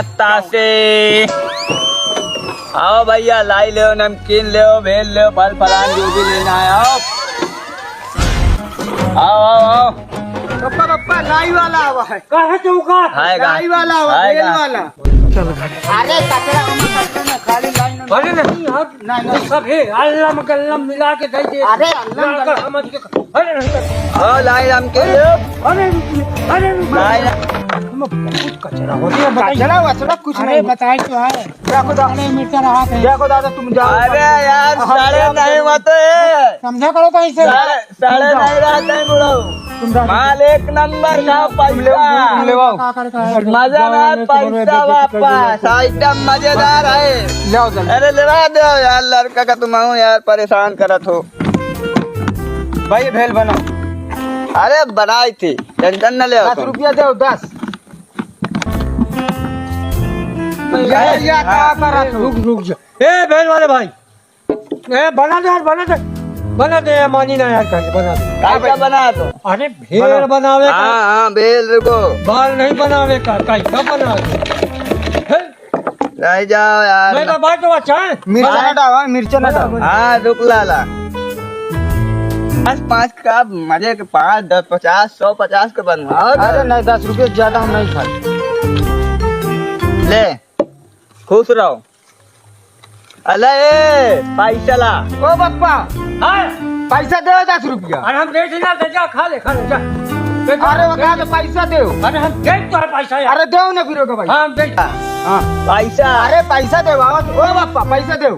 बतासे। आओ भैया, लाई ले, नमकीन ले, भेल ले, फल फलान जो भी लेना है। आओ आओ आओ आओ। पप्पा पप्पा लाई वाला आवा है। कहे चौका लाई वाला आवा, बेल वाला। अरे कचरा में खाली लाइन में। अरे नहीं नहीं सब है अल्लाह मकल्लम मिला के दे दे। अरे अल्लाह कर समझ के अरे नहीं आओ लाई नमकीन ले। अरे लाई कचरा हो गया कचरा वचरा कुछ नहीं बताए तो है। देखो दादा मीटर रहा है। देखो दादा तुम जाओ। अरे यार साढ़े नहीं मत है, समझा करो कैसे। साढ़े नहीं रहते हैं बुढ़ऊ। माल एक नंबर का पैसा मजा ना, पैसा वापस, आइटम मजेदार है। ले आओ जल्दी। अरे लेवा दो यार, लड़का का तुम आओ यार, परेशान करत हो भाई भेल बनाओ। अरे बनाई थी, टेंशन न ले। 10 रुपया दो 10। रुक जा। ए बैल वाले भाई, ए बना दे यार, बना दे मानी ना यार, कैसे बना दे। क्या बना दो? अरे भेल बनावे का, हाँ हाँ बेल रुको, बाल नहीं बनावे का, कैसा बना दे। रह जाओ यार। मैं तो बात तो अच्छा है। मिर्चा ना डालो, मिर्चा ना डालो। हाँ रुक लाला। 5 का मजे के 5 10 50 100 50 के बनवाओ। अरे नहीं 10 रुपये ज्यादा हम नहीं खाते। ले खुश रहो। अले पैसा ला। ओ पप्पा हाँ, पैसा दे 10 रुपया। अरे हम देख ना दे, जा खा ले जा। अरे वो कहा पैसा दो। अरे हम देख तो है पैसा यार। अरे दो ना फिर भाई। हाँ हम देख। हाँ पैसा, अरे पैसा दे ओ पप्पा पैसा दो।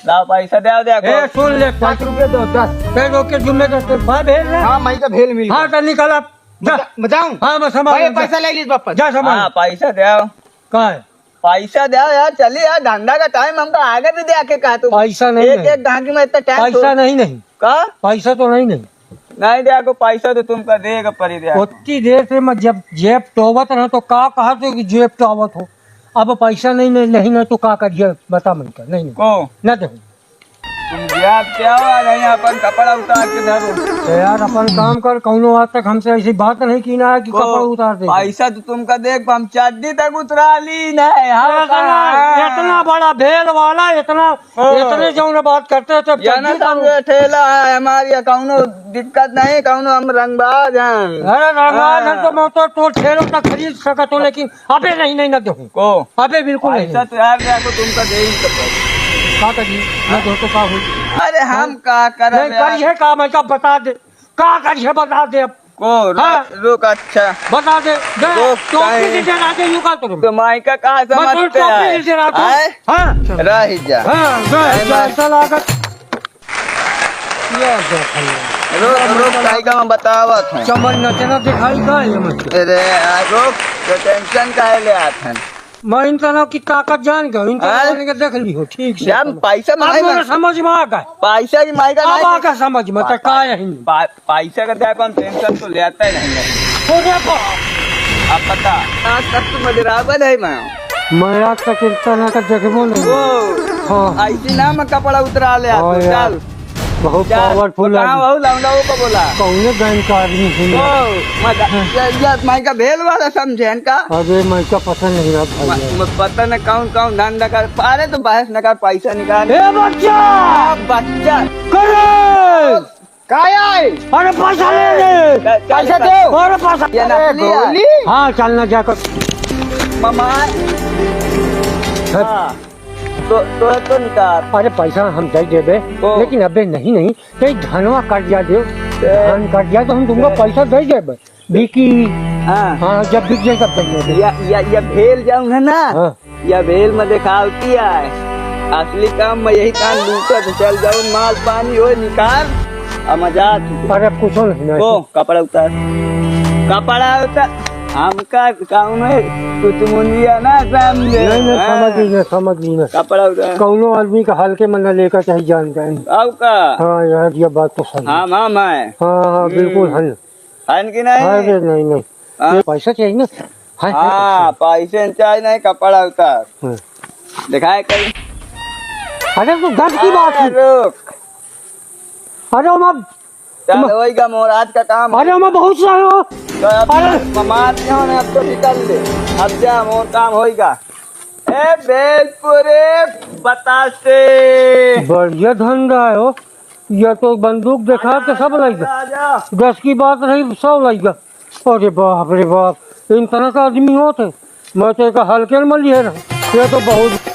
लाओ पैसा दे देखो। ए सुन ले, 5 रुपये दो 10। फिर रोके जुम्मे तो भाई भेज रहे। हाँ मैं तो भेल मिल। हाँ तो निकल अब जा। बताऊं। हाँ मैं भाई संभाल पैसा ले लीजिए पप्पा। जा संभाल। हाँ पैसा दे, कहाँ है पैसा दे यार। चलिए यार, धंधा का टाइम हमको आगे भी दे के कहा तुम। पैसा? नहीं एक एक गांव में इतना टाइम पैसा नहीं का पैसा तो नहीं नहीं दे को पैसा तो तुमका देगा परी दे। उतनी देर से मैं जब जेब टोबत रहा तो का कहा थे कि जेब टोबत हो। अब पैसा नहीं तो का करिए बता मन का नहीं को न दे। तुम जब क्या नहीं अपन कपड़ा उतार के धरो। तो यार अपन काम कर, कौनो आज तक हमसे ऐसी बात नहीं की ना कि कपड़ा उतार दे। पैसा तो तुमका देख, हम चड्डी तक उतरा ली नहीं। इतना बड़ा भेल वाला, इतने जो बात करते हैं तब ना समझो, ठेला है हमारी, कौनो दिक्कत नहीं, कौनो हम रंगबाज हैं। अरे रंगबाज है तो मैं तो ठेलों तक खरीद सकता हूँ, लेकिन अबे नहीं न दो को अबे बिल्कुल नहीं। पैसा तो यार देखो तुमका दे ही सकते। का करिए न दो तो का हुई। अरे हम का कर नहीं करिए का, मैं का बता दे का करिए, बता दे अब को रुक। अच्छा बता दे रुक, टोपी नीचे रखे यूं का तुम तो माइका कहाँ समझते हैं? हाँ रह जा। रुक टाइगर में बतावत हूँ। चमन नचना दिखाई का ये मत। अरे रुक, तो टेंशन काहे ले आते हैं? मैं इन तरह की ताकत जान गया, इन तरह के देख ली हो ठीक से। यार पैसा अब मेरे समझ में आ गया, पैसा की माइका अब आ नहीं। गया समझ में तो का है हिंदी। पैसा का देखो, टेंशन तो लेता ही नहीं। तो देखो अब पता आज तक तो मदिरावन है मैं आज तक इतना ना कर देखो नहीं। वो हाँ ऐसी ना मैं कपड़ा उतरा ले हाँ आता। यार, चल बहुत पावरफुल है। कहाँ लौंडाओ को बोला कौन बैंक का आदमी है? माइका भेल वाला समझे का। अरे मैं का पता नहीं रहा भाई। पता न कौन कौन धंधा कर। अरे तो बहस न कर, पैसा निकाल। ए बच्चा बच्चा करे काय आए। अरे पैसा ले ले, पैसा दो। अरे पैसा ये नकली है। गोली। हाँ चलना जाकर मामा हाँ, तो निकाल। अरे पैसा हम दे देबे, ओ। लेकिन अबे नहीं कहीं धनवा कर दिया दो, धन कर दिया तो हम तुमको पैसा दे देबे। बिकी हाँ हाँ जब बिक जाए तब दे देबे। या भेल जाऊंगा ना, हाँ या भेल में दिखावती है। असली काम में यही काम लूटा तो चल जाऊँ, माल पानी हो निकाल और मजा। अरे अब कुछ नहीं ओ कपड़ा उतार, कपड़ा उतार। हमका काम में कुछ मुंडिया ना समझे। नहीं समझ ली कपड़ा उतार। कौनो आदमी का हल्के मन लेकर चाहिए जानकारी। अब का हाँ यार ये बात तो सही। हाँ माँ मैं हाँ बिल्कुल हन। हन की नहीं। अरे नहीं हाँ? ये पैसा चाहिए ना। हाँ पैसे चाहिए नहीं, कपड़ा उतार हाँ। दिखाए कहीं। अरे तो दर्द की बात है। रुक, अरे हम चल होएगा मोर आज का काम। अरे हम बहुत सारे हो। तो अब ममार क्यों नहीं, अब तो निकल ले, अब जा मोर काम होएगा। ए भेलपुरी बतासे। बढ़िया धंधा है हो। ये तो बंदूक देखा तो सब लग आजा 10 की बात रही 100 लग गया। अरे बाप रे बाप, इन तरह का आदमी होते मैं तो एक हल्के में लिया ना। ये तो बहुत